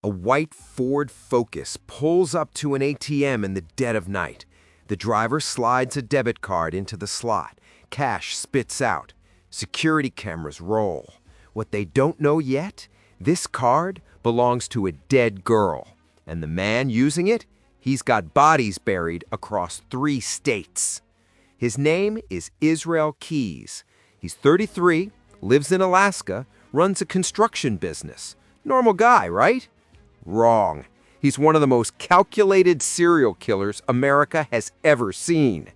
A white Ford Focus pulls up to an ATM in the dead of night. The driver slides a debit card into the slot. Cash spits out. Security cameras roll. What they don't know yet? This card belongs to a dead girl. And the man using it? He's got bodies buried across 3 states. His name is Israel Keys. He's 33, lives in Alaska, runs a construction business. Normal guy, right? Wrong. He's one of the most calculated serial killers America has ever seen.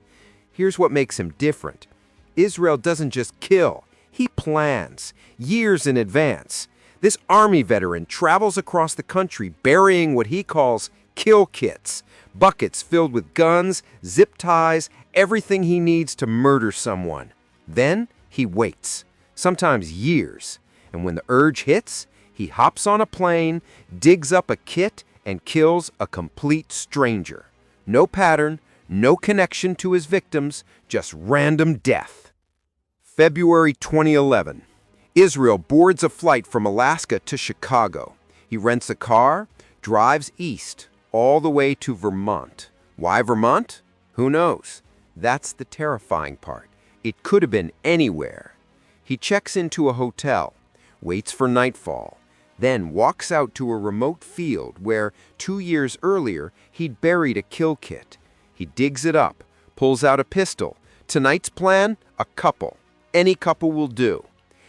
Here's what makes him different. Israel doesn't just kill, he plans, years in advance. This Army veteran travels across the country burying what he calls kill kits, buckets filled with guns, zip ties, everything he needs to murder someone. Then he waits, sometimes years, and when the urge hits, he hops on a plane, digs up a kit, and kills a complete stranger. No pattern, no connection to his victims, just random death. February 2011. Israel boards a flight from Alaska to Chicago. He rents a car, drives east, all the way to Vermont. Why Vermont? Who knows? That's the terrifying part. It could have been anywhere. He checks into a hotel, waits for nightfall, then walks out to a remote field where 2 years earlier he'd buried a kill kit. He digs it up, pulls out a pistol. Tonight's plan? A couple. Any couple will do.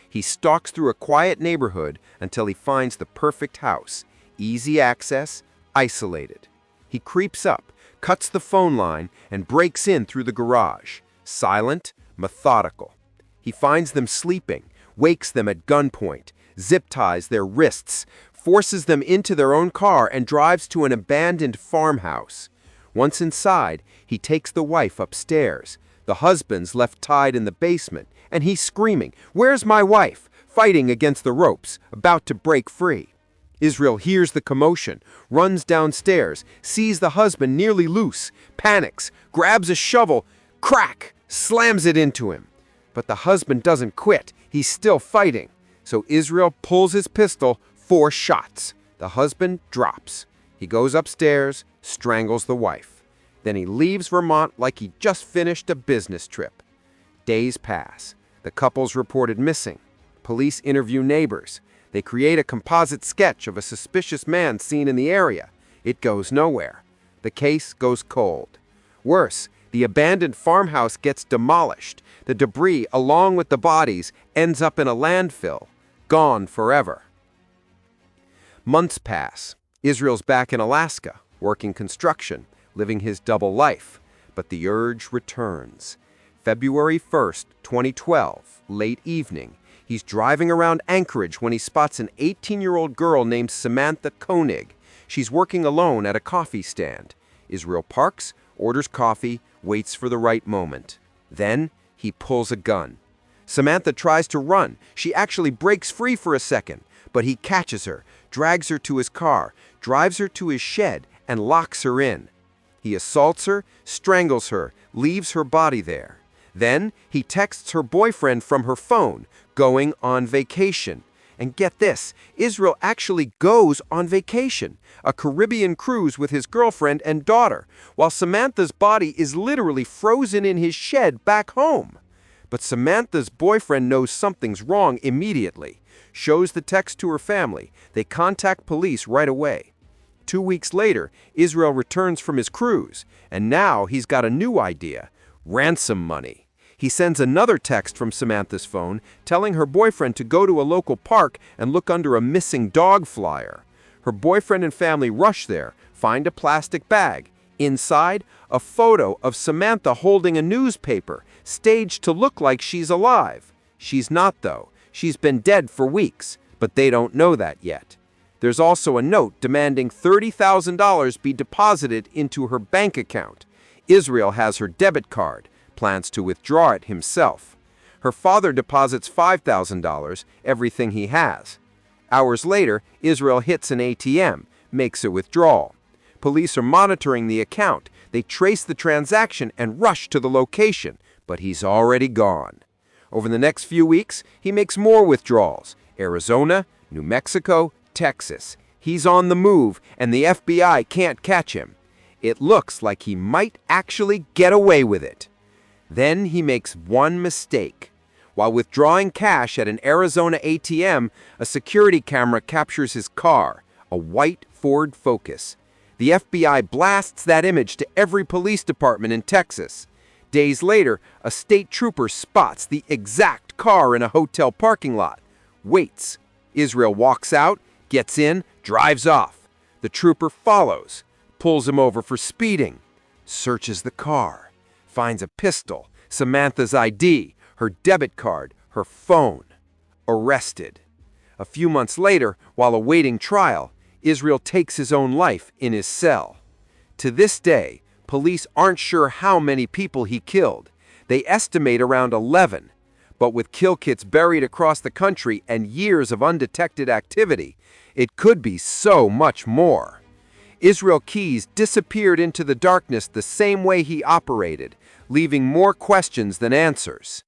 He stalks through a quiet neighborhood until he finds the perfect house. Easy access, isolated. He creeps up, cuts the phone line, and breaks in through the garage. Silent, methodical. He finds them sleeping, wakes them at gunpoint, zip ties their wrists, forces them into their own car, and drives to an abandoned farmhouse. Once inside, he takes the wife upstairs. The husband's left tied in the basement, and he's screaming, "Where's my wife?" fighting against the ropes, about to break free. Israel hears the commotion, runs downstairs, sees the husband nearly loose, panics, grabs a shovel, crack, slams it into him. But the husband doesn't quit. He's still fighting. So Israel pulls his pistol, 4 shots. The husband drops. He goes upstairs, strangles the wife. Then he leaves Vermont like he just finished a business trip. Days pass. The couple's reported missing. Police interview neighbors. They create a composite sketch of a suspicious man seen in the area. It goes nowhere. The case goes cold. Worse, the abandoned farmhouse gets demolished. The debris, along with the bodies, ends up in a landfill. Gone forever. Months pass. Israel's back in Alaska, working construction, living his double life. But the urge returns. February 1st, 2012, late evening. He's driving around Anchorage when he spots an 18-year-old girl named Samantha Koenig. She's working alone at a coffee stand. Israel parks, orders coffee, waits for the right moment. Then he pulls a gun. Samantha tries to run. She actually breaks free for a second, but he catches her, drags her to his car, drives her to his shed, and locks her in. He assaults her, strangles her, leaves her body there. Then he texts her boyfriend from her phone, going on vacation. And get this, Israel actually goes on vacation, a Caribbean cruise with his girlfriend and daughter, while Samantha's body is literally frozen in his shed back home. But Samantha's boyfriend knows something's wrong immediately, shows the text to her family. They contact police right away. 2 weeks later, Israel returns from his cruise, and now he's got a new idea: ransom money. He sends another text from Samantha's phone telling her boyfriend to go to a local park and look under a missing dog flyer. Her boyfriend and family rush there, find a plastic bag. Inside, a photo of Samantha holding a newspaper, staged to look like she's alive. She's not, though. She's been dead for weeks, but they don't know that yet. There's also a note demanding $30,000 be deposited into her bank account. Israel has her debit card, plans to withdraw it himself. Her father deposits $5,000, everything he has. Hours later, Israel hits an ATM, makes a withdrawal. Police are monitoring the account. They trace the transaction and rush to the location, but he's already gone. Over the next few weeks, he makes more withdrawals. Arizona, New Mexico, Texas. He's on the move, and the FBI can't catch him. It looks like he might actually get away with it. Then he makes one mistake. While withdrawing cash at an Arizona ATM, a security camera captures his car, a white Ford Focus. The FBI blasts that image to every police department in Texas. Days later, a state trooper spots the exact car in a hotel parking lot. Waits. Israel walks out, gets in, drives off. The trooper follows, pulls him over for speeding, searches the car, finds a pistol, Samantha's ID, her debit card, her phone. Arrested. A few months later, while awaiting trial, Israel takes his own life in his cell. To this day, police aren't sure how many people he killed. They estimate around 11. But with kill kits buried across the country and years of undetected activity, it could be so much more. Israel Keyes disappeared into the darkness the same way he operated, leaving more questions than answers.